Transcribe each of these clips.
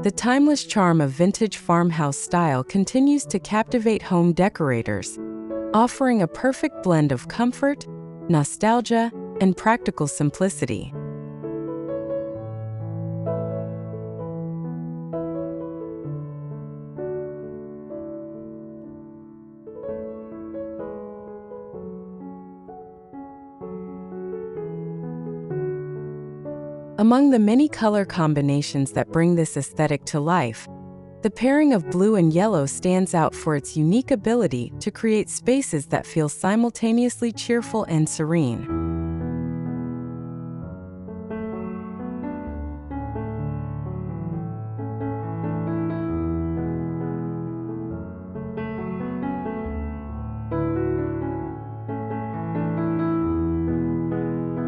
The timeless charm of vintage farmhouse style continues to captivate home decorators, offering a perfect blend of comfort, nostalgia, and practical simplicity. Among the many color combinations that bring this aesthetic to life, the pairing of blue and yellow stands out for its unique ability to create spaces that feel simultaneously cheerful and serene.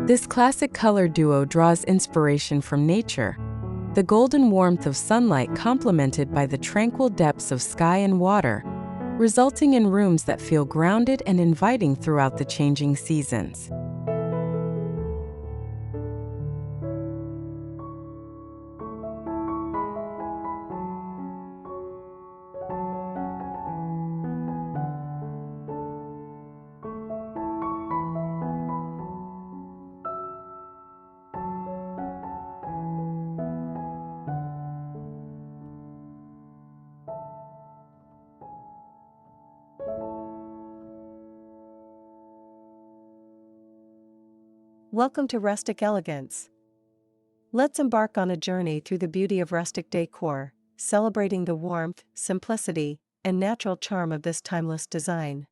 This classic color duo draws inspiration from nature, the golden warmth of sunlight complemented by the tranquil depths of sky and water, resulting in rooms that feel grounded and inviting throughout the changing seasons. Welcome to Rustic Elegance. Let's embark on a journey through the beauty of rustic decor, celebrating the warmth, simplicity, and natural charm of this timeless design.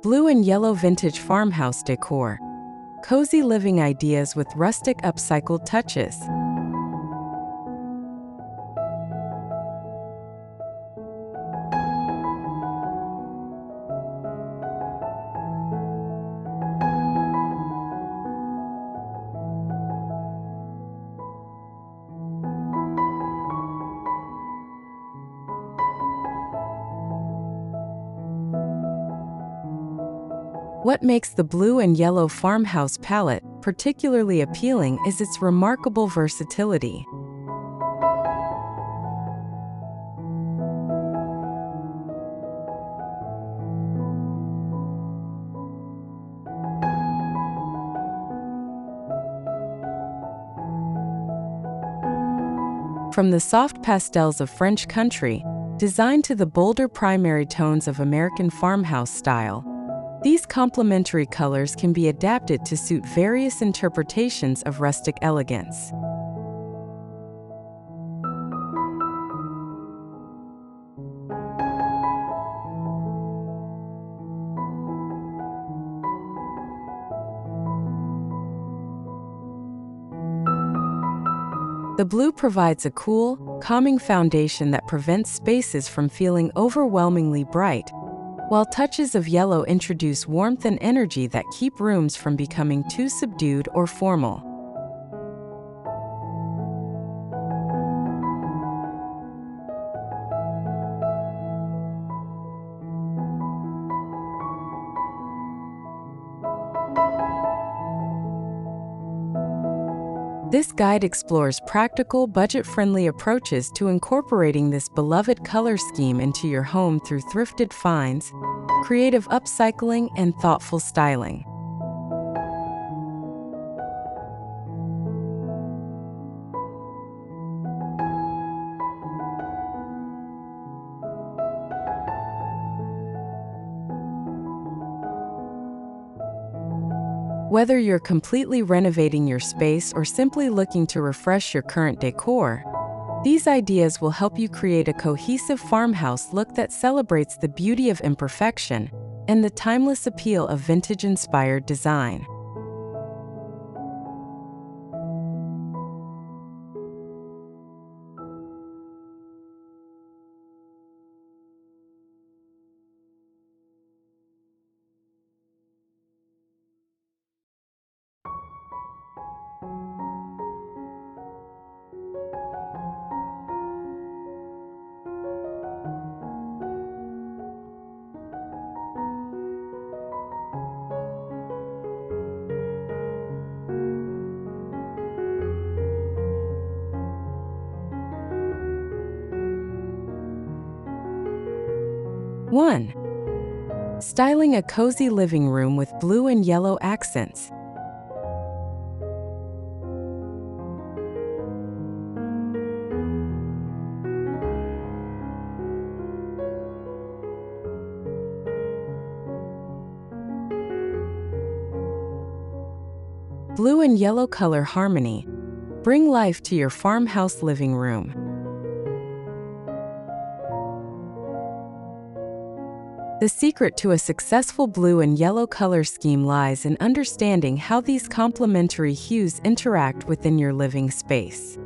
Blue and yellow vintage farmhouse decor. Cozy living ideas with rustic upcycled touches. What makes the blue and yellow farmhouse palette particularly appealing is its remarkable versatility. From the soft pastels of French country, designed to the bolder primary tones of American farmhouse style, these complementary colors can be adapted to suit various interpretations of rustic elegance. The blue provides a cool, calming foundation that prevents spaces from feeling overwhelmingly bright, while touches of yellow introduce warmth and energy that keep rooms from becoming too subdued or formal. This guide explores practical, budget-friendly approaches to incorporating this beloved color scheme into your home through thrifted finds, creative upcycling, and thoughtful styling. Whether you're completely renovating your space or simply looking to refresh your current decor, these ideas will help you create a cohesive farmhouse look that celebrates the beauty of imperfection and the timeless appeal of vintage-inspired design. 1. Styling a cozy living room with blue and yellow accents. Blue and yellow color harmony. Bring life to your farmhouse living room. The secret to a successful blue and yellow color scheme lies in understanding how these complementary hues interact within your living space.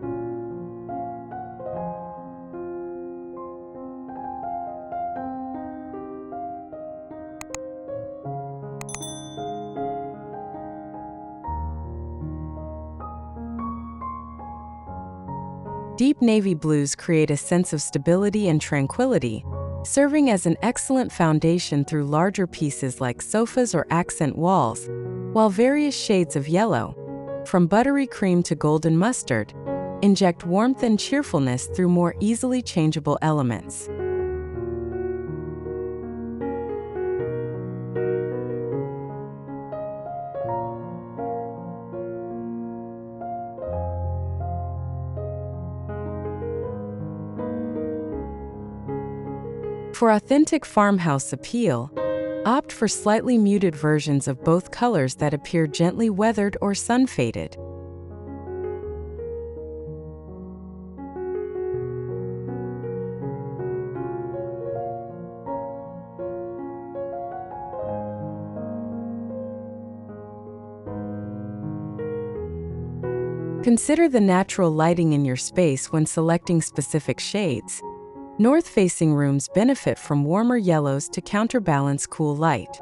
Deep navy blues create a sense of stability and tranquility, serving as an excellent foundation through larger pieces like sofas or accent walls, while various shades of yellow, from buttery cream to golden mustard, inject warmth and cheerfulness through more easily changeable elements. For authentic farmhouse appeal, opt for slightly muted versions of both colors that appear gently weathered or sun-faded. Consider the natural lighting in your space when selecting specific shades. North-facing rooms benefit from warmer yellows to counterbalance cool light.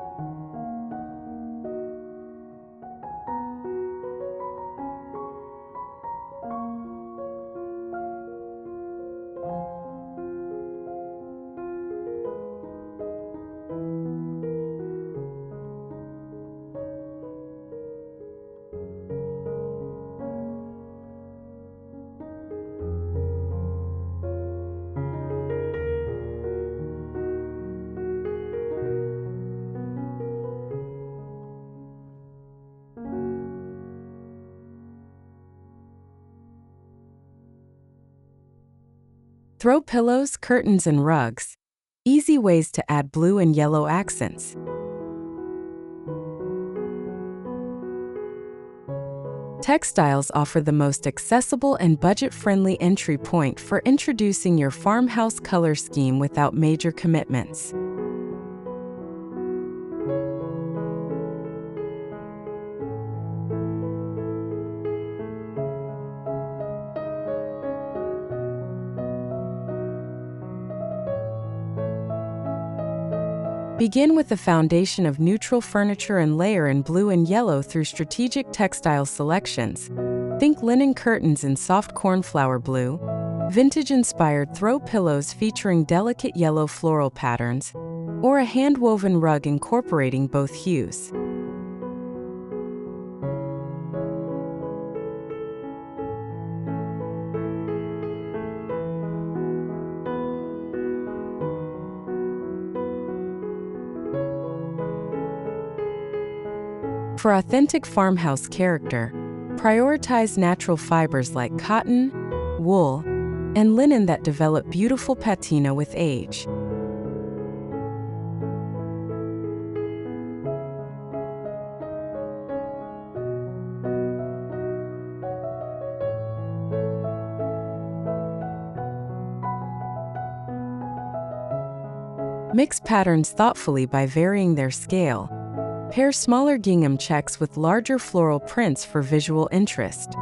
Throw pillows, curtains, and rugs. Easy ways to add blue and yellow accents. Textiles offer the most accessible and budget-friendly entry point for introducing your farmhouse color scheme without major commitments. Begin with a foundation of neutral furniture and layer in blue and yellow through strategic textile selections. Think linen curtains in soft cornflower blue, vintage-inspired throw pillows featuring delicate yellow floral patterns, or a hand-woven rug incorporating both hues. For authentic farmhouse character, prioritize natural fibers like cotton, wool, and linen that develop beautiful patina with age. Mix patterns thoughtfully by varying their scale. Pair smaller gingham checks with larger floral prints for visual interest.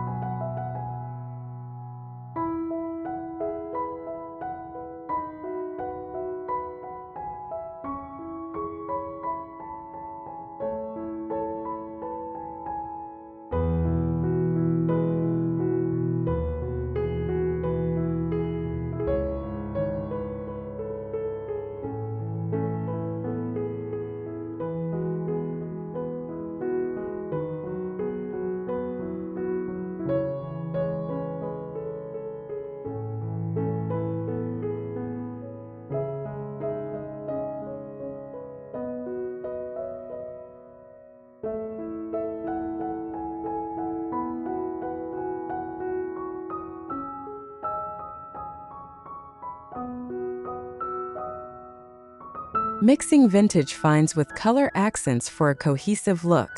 mixing vintage finds with color accents for a cohesive look.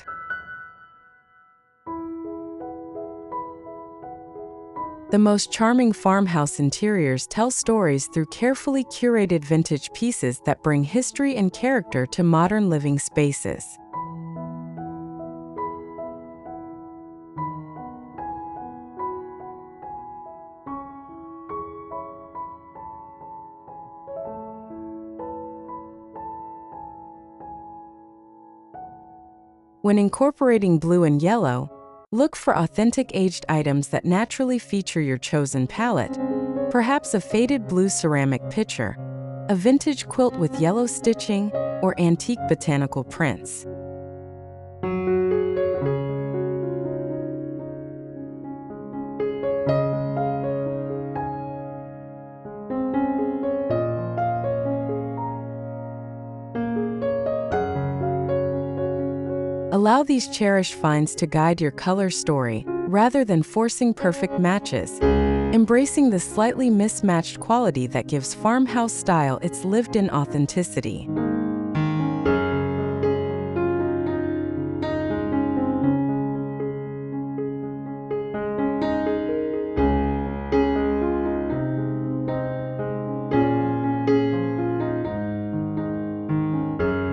The most charming farmhouse interiors tell stories through carefully curated vintage pieces that bring history and character to modern living spaces. When incorporating blue and yellow, look for authentic aged items that naturally feature your chosen palette, perhaps a faded blue ceramic pitcher, a vintage quilt with yellow stitching, or antique botanical prints. Allow these cherished finds to guide your color story, rather than forcing perfect matches, embracing the slightly mismatched quality that gives farmhouse style its lived-in authenticity.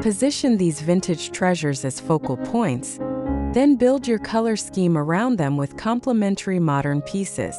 Position these vintage treasures as focal points, then build your color scheme around them with complementary modern pieces.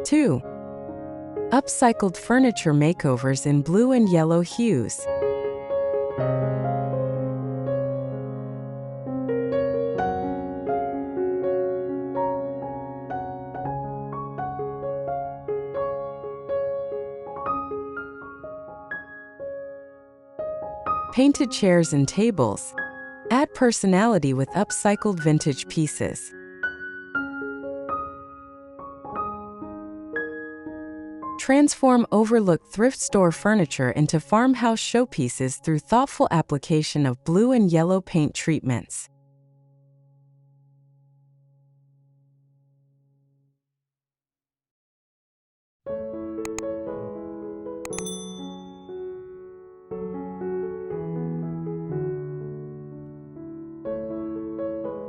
Two, upcycled furniture makeovers in blue and yellow hues. Painted chairs and tables. Add personality with upcycled vintage pieces. Transform overlooked thrift store furniture into farmhouse showpieces through thoughtful application of blue and yellow paint treatments.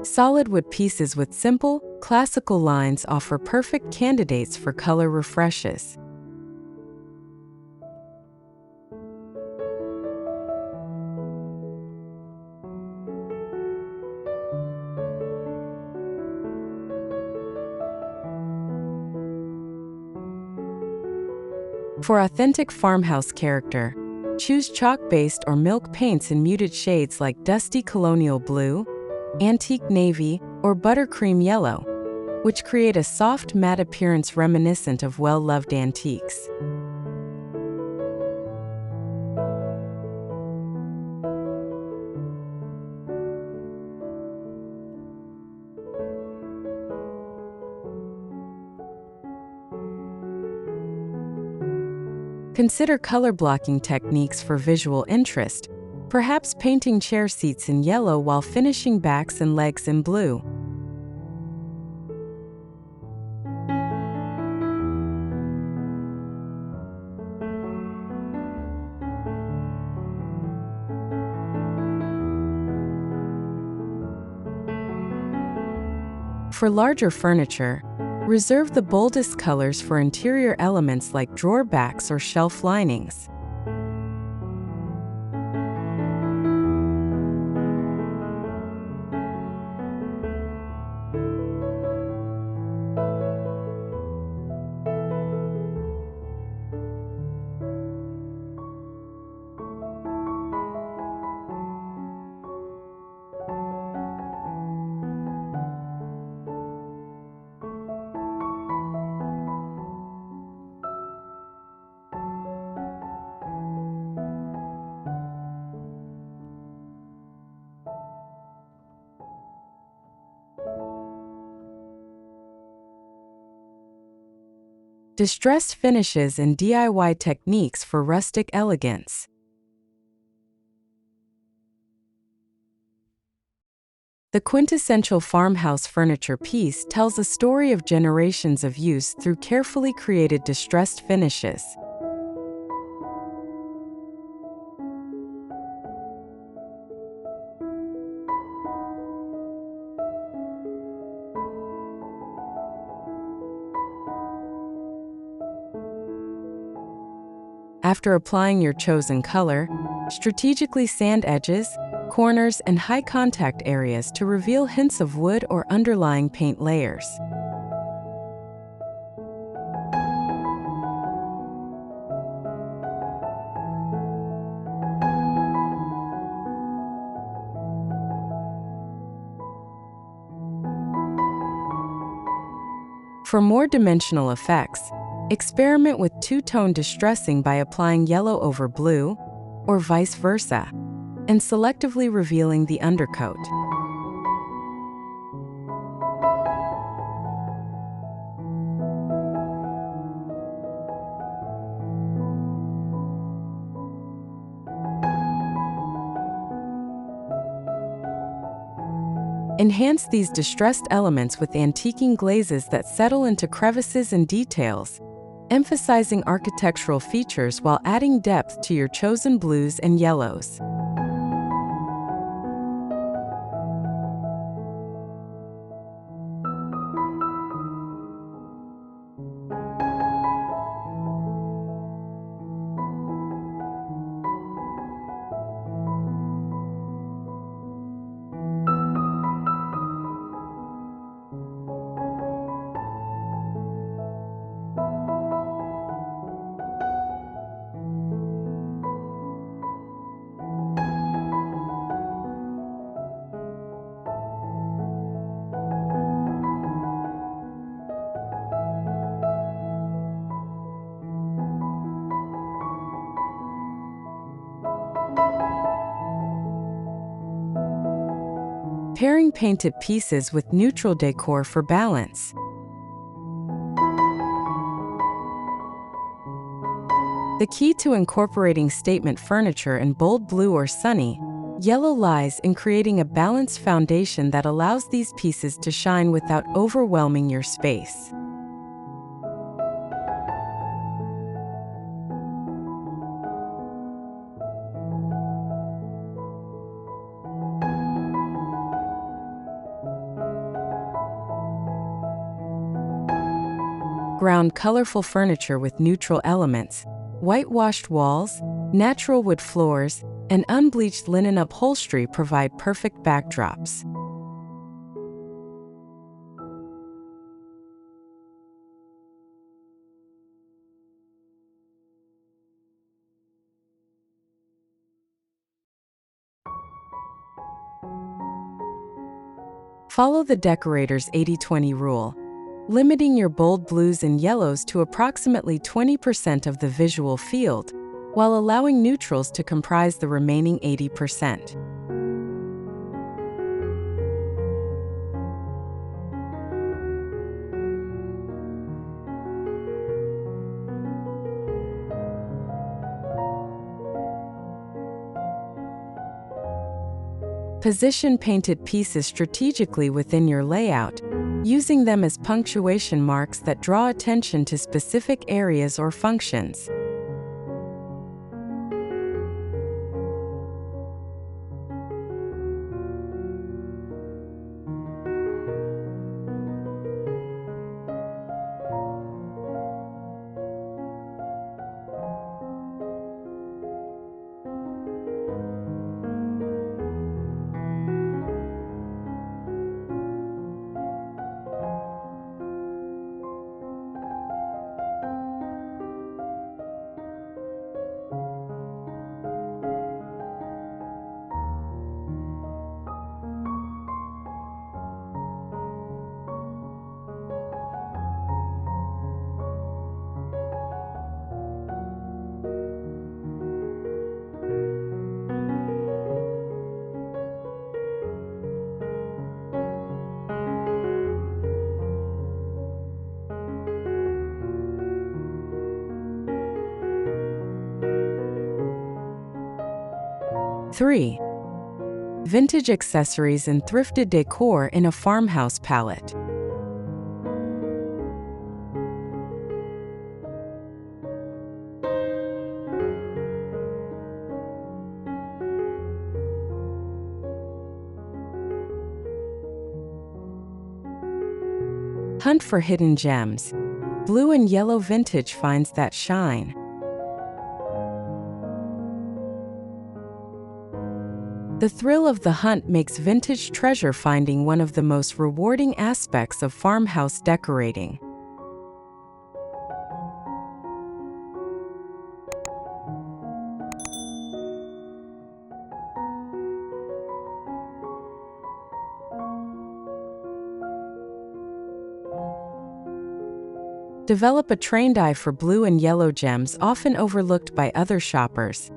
Solid wood pieces with simple, classical lines offer perfect candidates for color refreshes. For authentic farmhouse character, choose chalk-based or milk paints in muted shades like dusty colonial blue, antique navy, or buttercream yellow, which create a soft matte appearance reminiscent of well-loved antiques. Consider color blocking techniques for visual interest, perhaps painting chair seats in yellow while finishing backs and legs in blue. For larger furniture, reserve the boldest colors for interior elements like drawer backs or shelf linings. Distressed finishes and DIY techniques for rustic elegance. The quintessential farmhouse furniture piece tells a story of generations of use through carefully created distressed finishes. After applying your chosen color, strategically sand edges, corners, and high contact areas to reveal hints of wood or underlying paint layers. For more dimensional effects, experiment with two-tone distressing by applying yellow over blue, or vice versa, and selectively revealing the undercoat. Enhance these distressed elements with antiquing glazes that settle into crevices and details, emphasizing architectural features while adding depth to your chosen blues and yellows. Pairing painted pieces with neutral decor for balance. The key to incorporating statement furniture in bold blue or sunny yellow lies in creating a balanced foundation that allows these pieces to shine without overwhelming your space. Ground colorful furniture with neutral elements, whitewashed walls, natural wood floors, and unbleached linen upholstery provide perfect backdrops. Follow the decorator's 80-20 rule, limiting your bold blues and yellows to approximately 20% of the visual field, while allowing neutrals to comprise the remaining 80%. Position painted pieces strategically within your layout, using them as punctuation marks that draw attention to specific areas or functions. 3. Vintage accessories and thrifted decor in a farmhouse palette. Hunt for hidden gems. Blue and yellow vintage finds that shine. The thrill of the hunt makes vintage treasure finding one of the most rewarding aspects of farmhouse decorating. Develop a trained eye for blue and yellow gems often overlooked by other shoppers.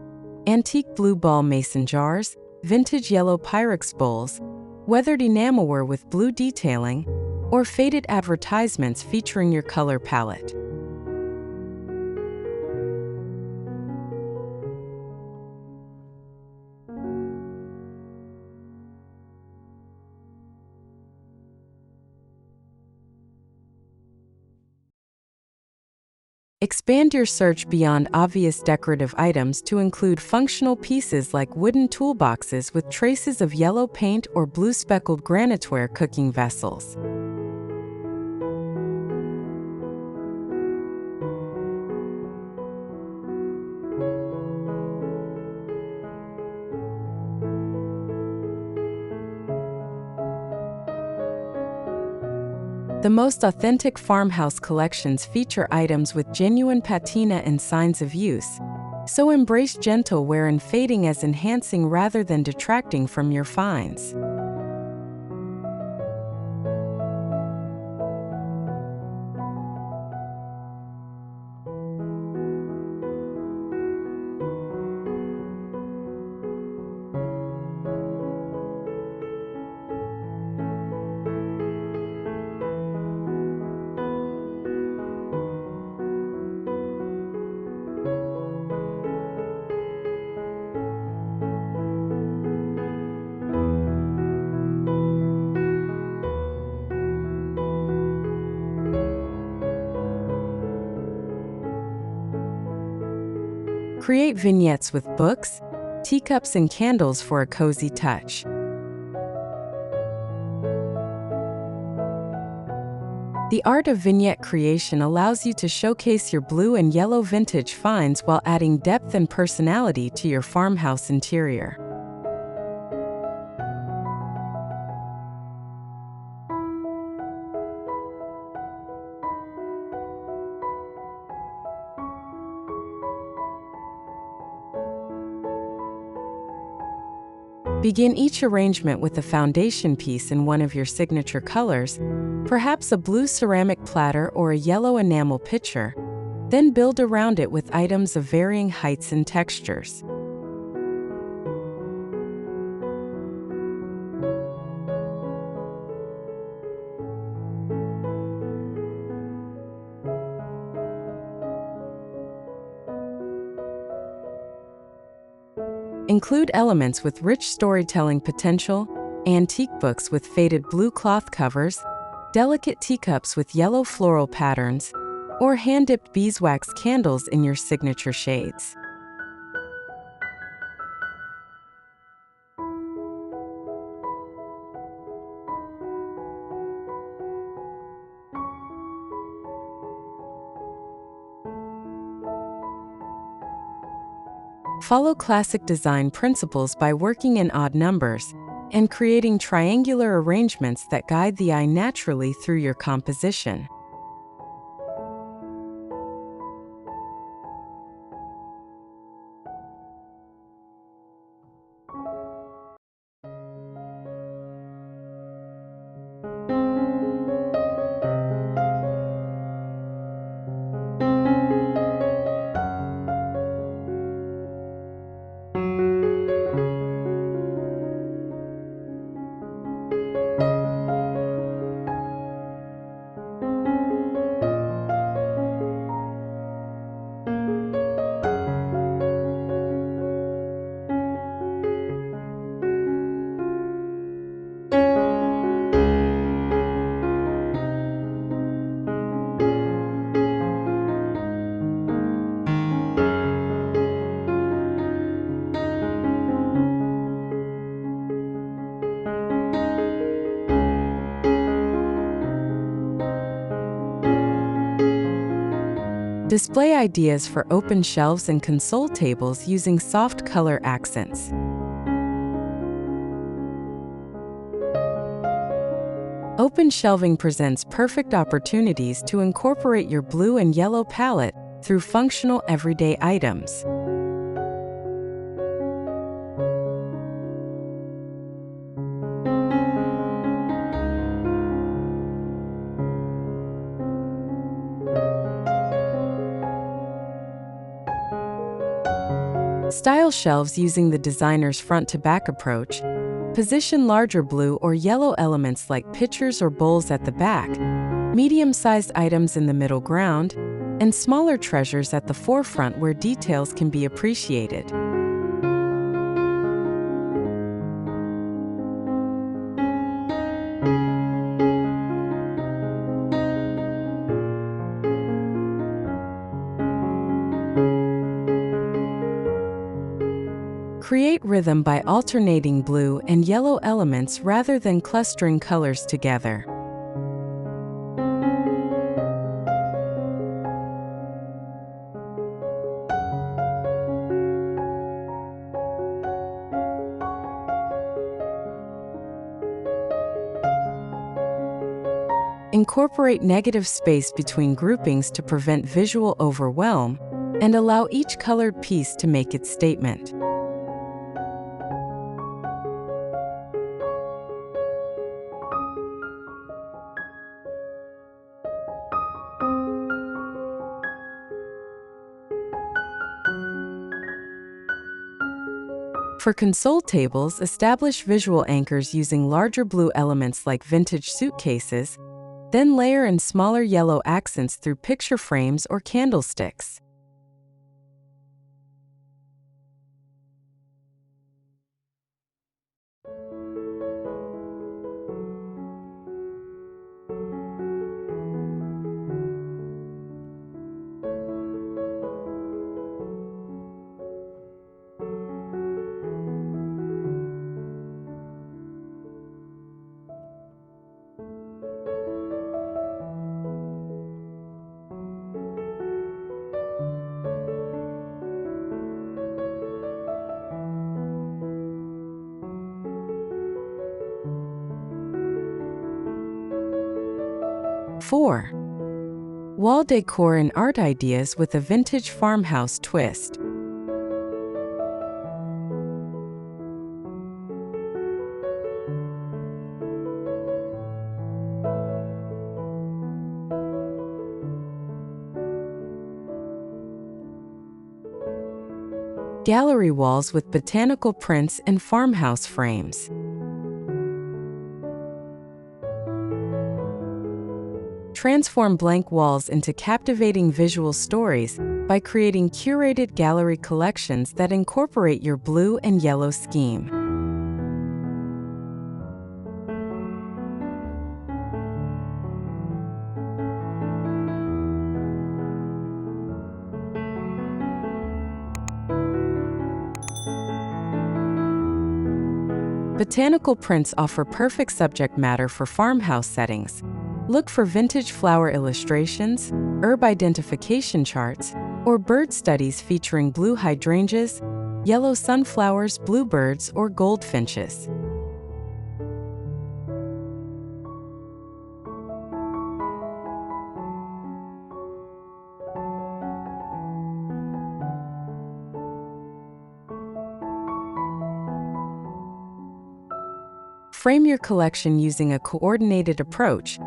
Antique blue ball mason jars, vintage yellow Pyrex bowls, weathered enamelware with blue detailing, or faded advertisements featuring your color palette. Expand your search beyond obvious decorative items to include functional pieces like wooden toolboxes with traces of yellow paint or blue speckled graniteware cooking vessels. The most authentic farmhouse collections feature items with genuine patina and signs of use, so embrace gentle wear and fading as enhancing rather than detracting from your finds. Create vignettes with books, teacups, and candles for a cozy touch. The art of vignette creation allows you to showcase your blue and yellow vintage finds while adding depth and personality to your farmhouse interior. Begin each arrangement with a foundation piece in one of your signature colors, perhaps a blue ceramic platter or a yellow enamel pitcher, then build around it with items of varying heights and textures. Include elements with rich storytelling potential, antique books with faded blue cloth covers, delicate teacups with yellow floral patterns, or hand-dipped beeswax candles in your signature shades. Follow classic design principles by working in odd numbers and creating triangular arrangements that guide the eye naturally through your composition. Display ideas for open shelves and console tables using soft color accents. Open shelving presents perfect opportunities to incorporate your blue and yellow palette through functional everyday items. Style shelves using the designer's front-to-back approach. Position larger blue or yellow elements like pitchers or bowls at the back, medium-sized items in the middle ground, and smaller treasures at the forefront where details can be appreciated. Create rhythm by alternating blue and yellow elements rather than clustering colors together. Incorporate negative space between groupings to prevent visual overwhelm and allow each colored piece to make its statement. For console tables, establish visual anchors using larger blue elements like vintage suitcases, then layer in smaller yellow accents through picture frames or candlesticks. Four, wall decor and art ideas with a vintage farmhouse twist. Gallery walls with botanical prints and farmhouse frames. Transform blank walls into captivating visual stories by creating curated gallery collections that incorporate your blue and yellow scheme. Botanical prints offer perfect subject matter for farmhouse settings. Look for vintage flower illustrations, herb identification charts, or bird studies featuring blue hydrangeas, yellow sunflowers, bluebirds, or goldfinches. Frame your collection using a coordinated approach,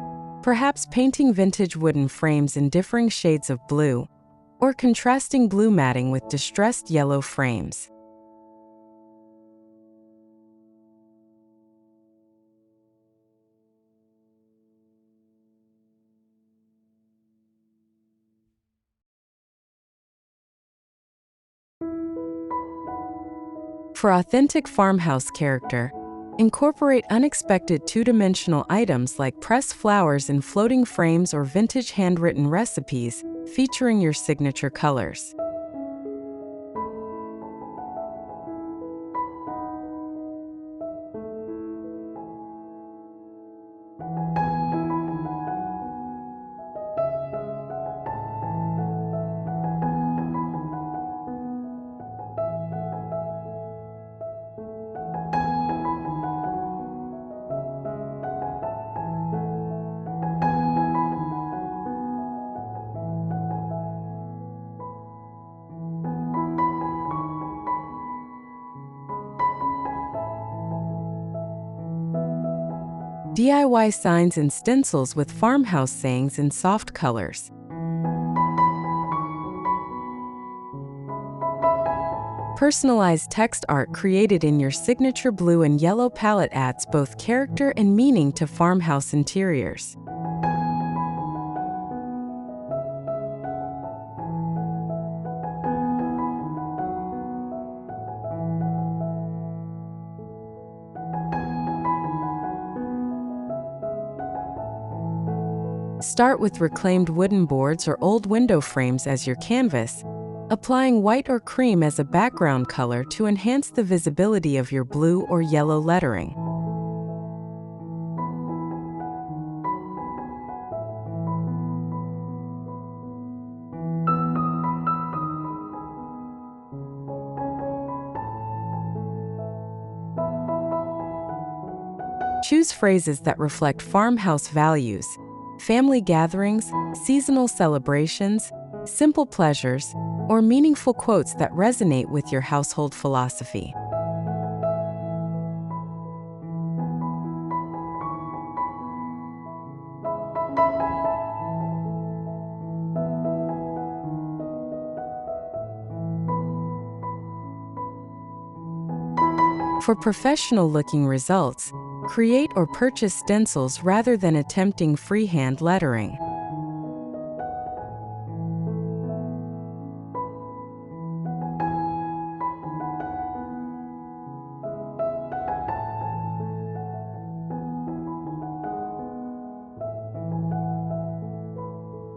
perhaps painting vintage wooden frames in differing shades of blue, or contrasting blue matting with distressed yellow frames. For authentic farmhouse character, incorporate unexpected two-dimensional items like pressed flowers in floating frames or vintage handwritten recipes featuring your signature colors. DIY signs and stencils with farmhouse sayings in soft colors. Personalized text art created in your signature blue and yellow palette adds both character and meaning to farmhouse interiors. Start with reclaimed wooden boards or old window frames as your canvas, applying white or cream as a background color to enhance the visibility of your blue or yellow lettering. Choose phrases that reflect farmhouse values, family gatherings, seasonal celebrations, simple pleasures, or meaningful quotes that resonate with your household philosophy. For professional-looking results, create or purchase stencils rather than attempting freehand lettering.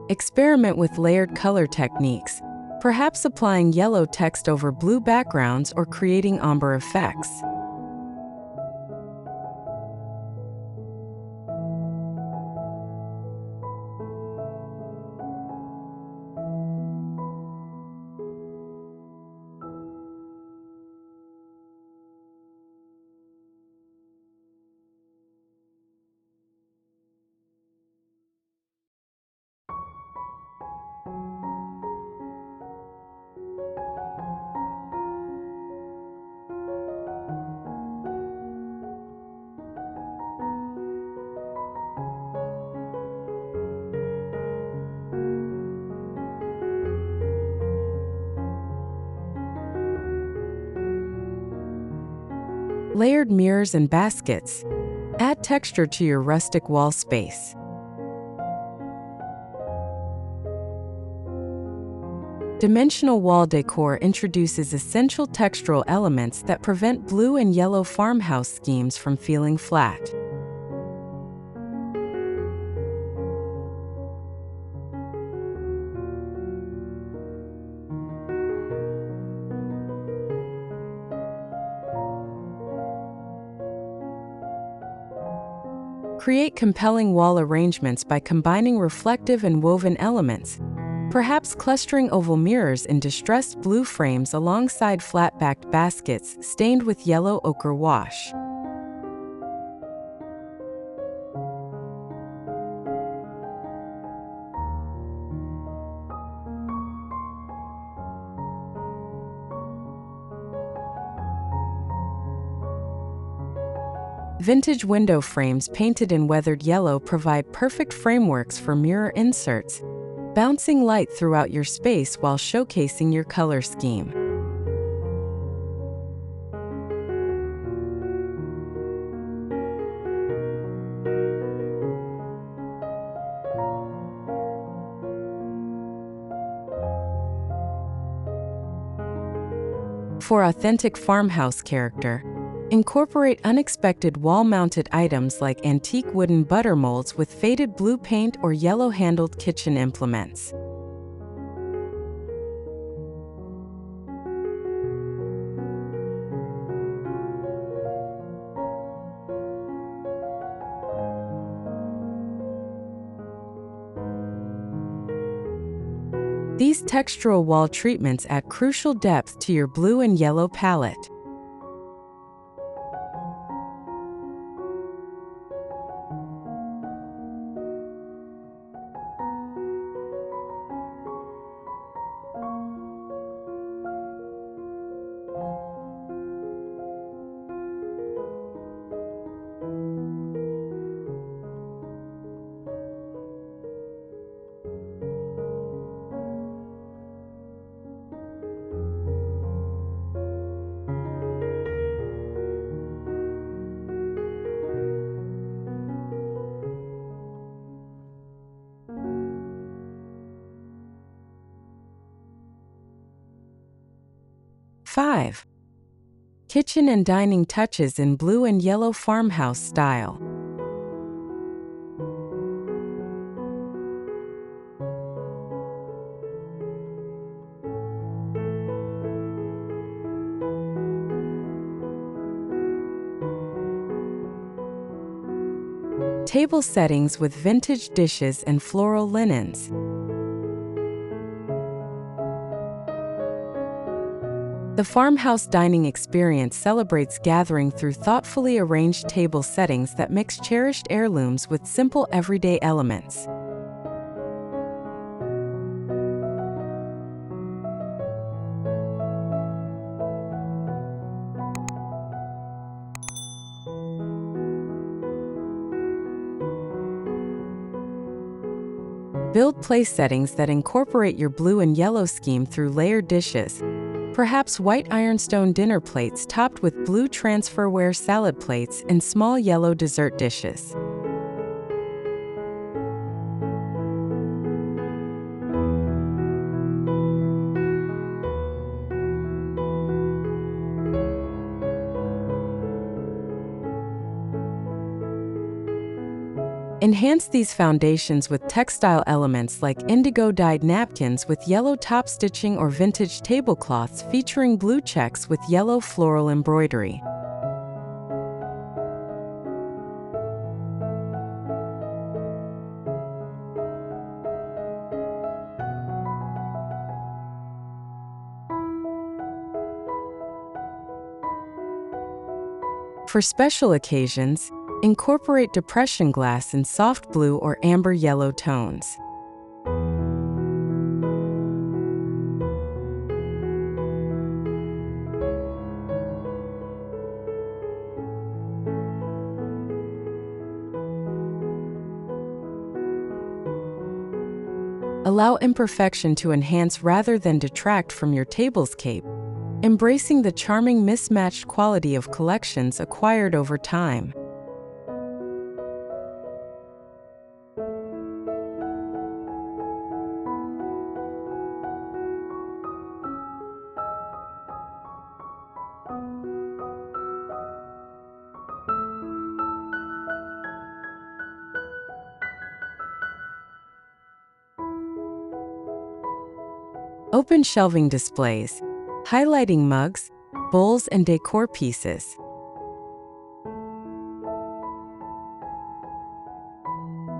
Experiment with layered color techniques, perhaps applying yellow text over blue backgrounds or creating ombre effects. Layered mirrors and baskets add texture to your rustic wall space. Dimensional wall decor introduces essential textural elements that prevent blue and yellow farmhouse schemes from feeling flat. Create compelling wall arrangements by combining reflective and woven elements, perhaps clustering oval mirrors in distressed blue frames alongside flat-backed baskets stained with yellow ochre wash. Vintage window frames painted in weathered yellow provide perfect frameworks for mirror inserts, bouncing light throughout your space while showcasing your color scheme. For authentic farmhouse character, incorporate unexpected wall-mounted items like antique wooden butter molds with faded blue paint or yellow-handled kitchen implements. These textural wall treatments add crucial depth to your blue and yellow palette. 5. Kitchen and dining touches in blue and yellow farmhouse style. Table settings with vintage dishes and floral linens. The farmhouse dining experience celebrates gathering through thoughtfully arranged table settings that mix cherished heirlooms with simple everyday elements. Build place settings that incorporate your blue and yellow scheme through layered dishes, perhaps white ironstone dinner plates topped with blue transferware salad plates and small yellow dessert dishes. Enhance these foundations with textile elements like indigo-dyed napkins with yellow top stitching or vintage tablecloths featuring blue checks with yellow floral embroidery. For special occasions, incorporate depression glass in soft blue or amber yellow tones. Allow imperfection to enhance rather than detract from your tablescape, embracing the charming mismatched quality of collections acquired over time. Open shelving displays, highlighting mugs, bowls, and decor pieces.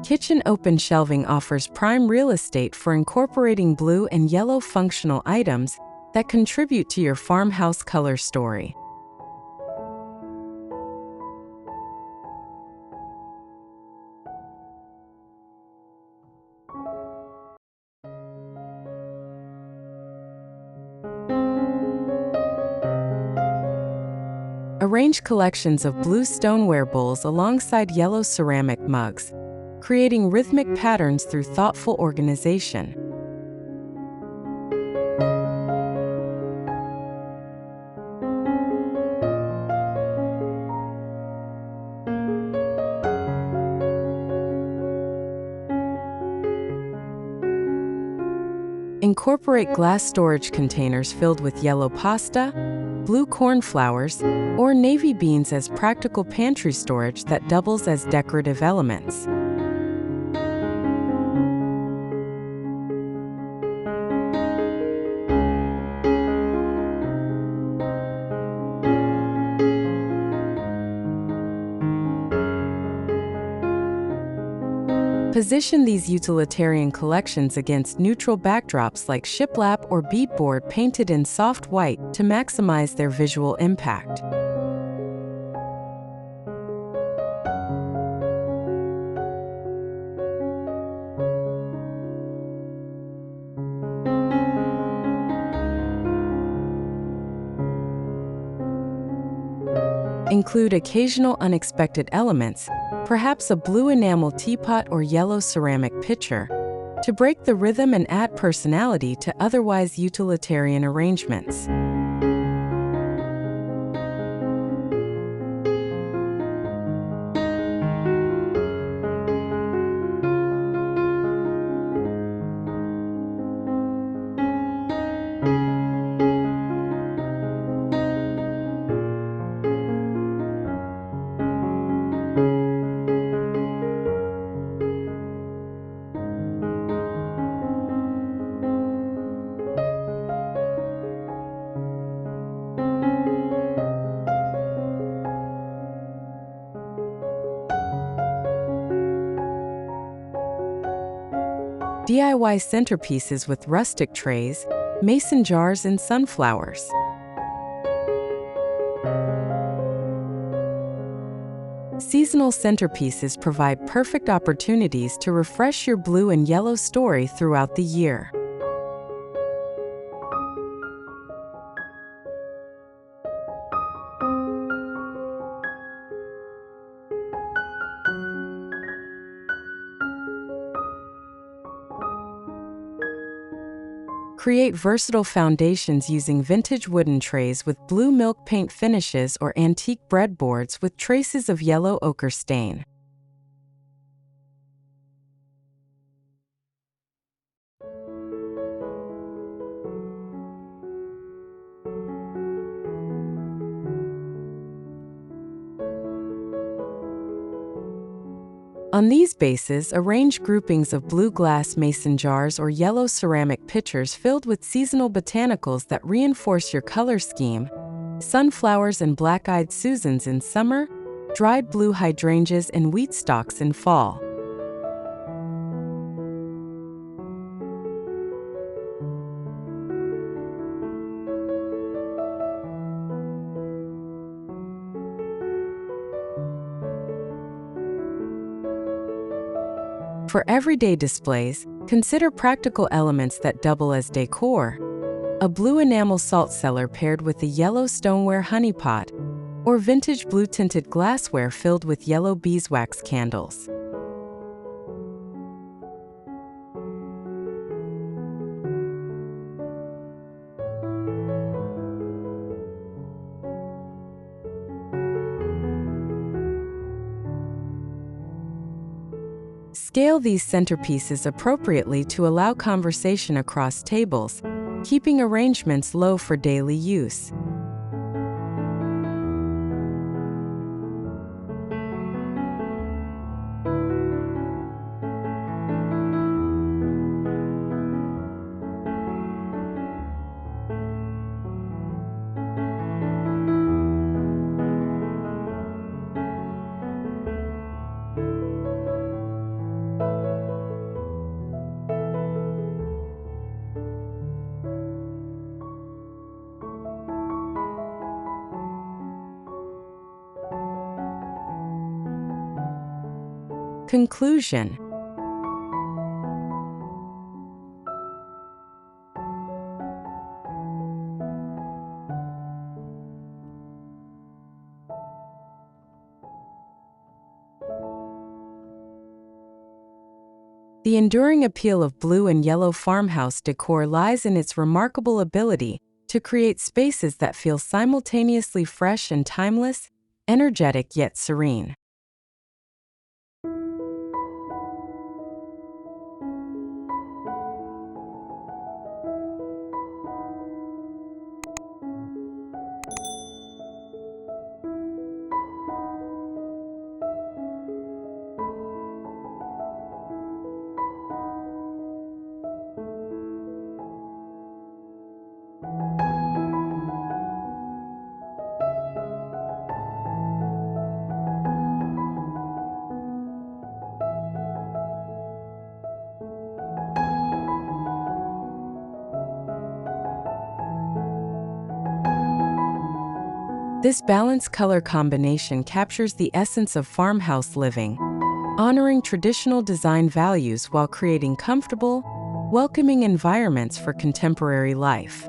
Kitchen open shelving offers prime real estate for incorporating blue and yellow functional items that contribute to your farmhouse color story. Arrange collections of blue stoneware bowls alongside yellow ceramic mugs, creating rhythmic patterns through thoughtful organization. Incorporate glass storage containers filled with yellow pasta, blue cornflowers, or navy beans as practical pantry storage that doubles as decorative elements. Position these utilitarian collections against neutral backdrops like shiplap or beadboard painted in soft white to maximize their visual impact. Include occasional unexpected elements, perhaps a blue enamel teapot or yellow ceramic pitcher, to break the rhythm and add personality to otherwise utilitarian arrangements. DIY centerpieces with rustic trays, mason jars, and sunflowers. Seasonal centerpieces provide perfect opportunities to refresh your blue and yellow story throughout the year. Create versatile foundations using vintage wooden trays with blue milk paint finishes or antique breadboards with traces of yellow ochre stain. On these bases, arrange groupings of blue glass mason jars or yellow ceramic pitchers filled with seasonal botanicals that reinforce your color scheme: sunflowers and black-eyed Susans in summer, dried blue hydrangeas and wheat stalks in fall. For everyday displays, consider practical elements that double as decor: a blue enamel salt cellar paired with a yellow stoneware honey pot, or vintage blue-tinted glassware filled with yellow beeswax candles. Scale these centerpieces appropriately to allow conversation across tables, keeping arrangements low for daily use. Conclusion. The enduring appeal of blue and yellow farmhouse decor lies in its remarkable ability to create spaces that feel simultaneously fresh and timeless, energetic yet serene. This balanced color combination captures the essence of farmhouse living, honoring traditional design values while creating comfortable, welcoming environments for contemporary life.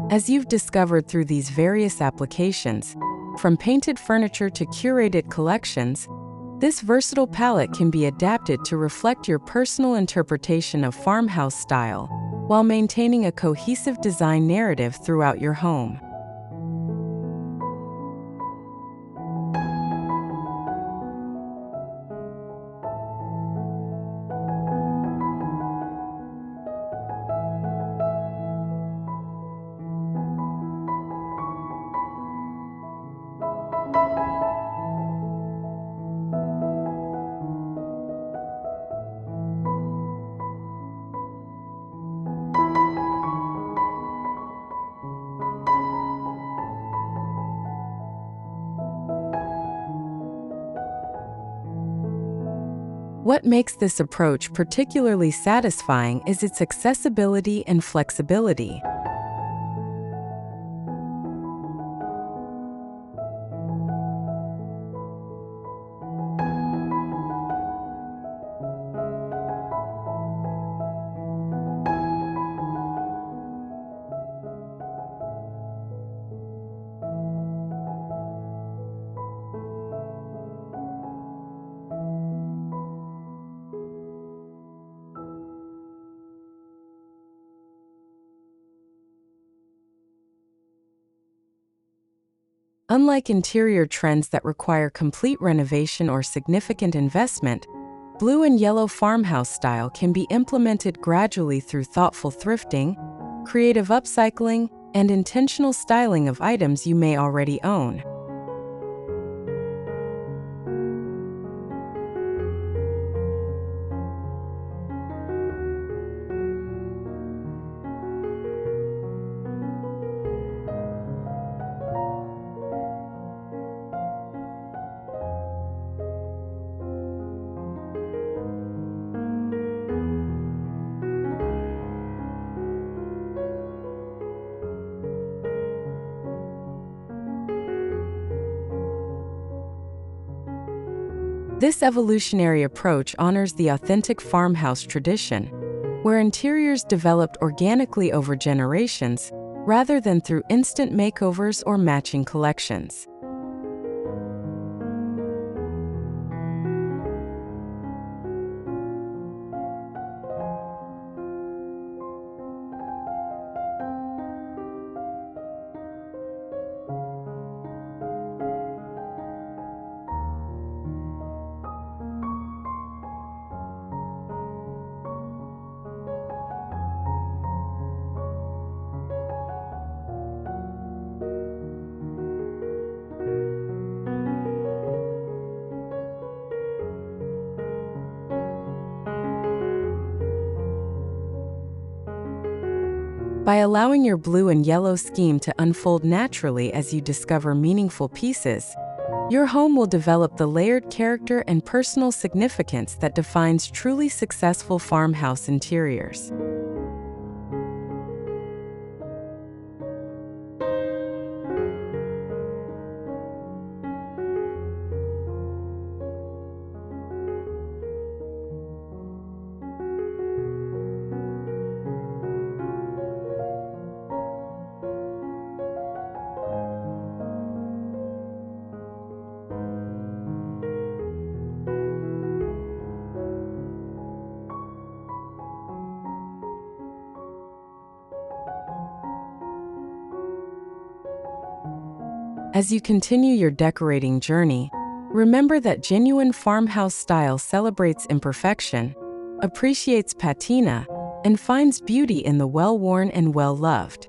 As you've discovered through these various applications, from painted furniture to curated collections, this versatile palette can be adapted to reflect your personal interpretation of farmhouse style, while maintaining a cohesive design narrative throughout your home. What makes this approach particularly satisfying is its accessibility and flexibility. Unlike interior trends that require complete renovation or significant investment, blue and yellow farmhouse style can be implemented gradually through thoughtful thrifting, creative upcycling, and intentional styling of items you may already own. This evolutionary approach honors the authentic farmhouse tradition, where interiors developed organically over generations rather than through instant makeovers or matching collections. By allowing your blue and yellow scheme to unfold naturally as you discover meaningful pieces, your home will develop the layered character and personal significance that defines truly successful farmhouse interiors. As you continue your decorating journey, remember that genuine farmhouse style celebrates imperfection, appreciates patina, and finds beauty in the well-worn and well-loved.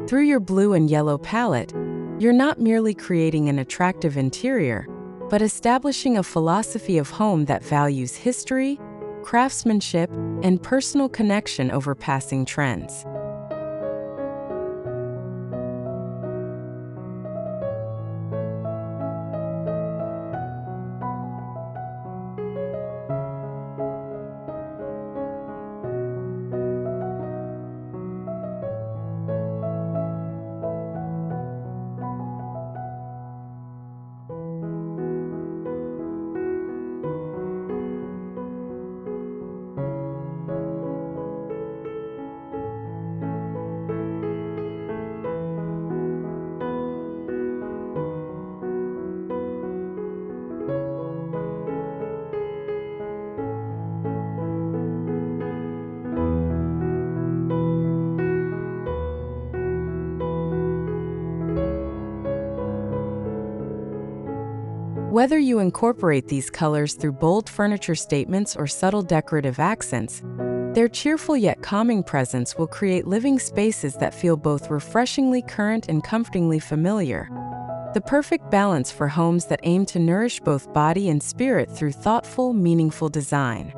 Through your blue and yellow palette, you're not merely creating an attractive interior, but establishing a philosophy of home that values history, craftsmanship, and personal connection over passing trends. Whether you incorporate these colors through bold furniture statements or subtle decorative accents, their cheerful yet calming presence will create living spaces that feel both refreshingly current and comfortingly familiar. The perfect balance for homes that aim to nourish both body and spirit through thoughtful, meaningful design.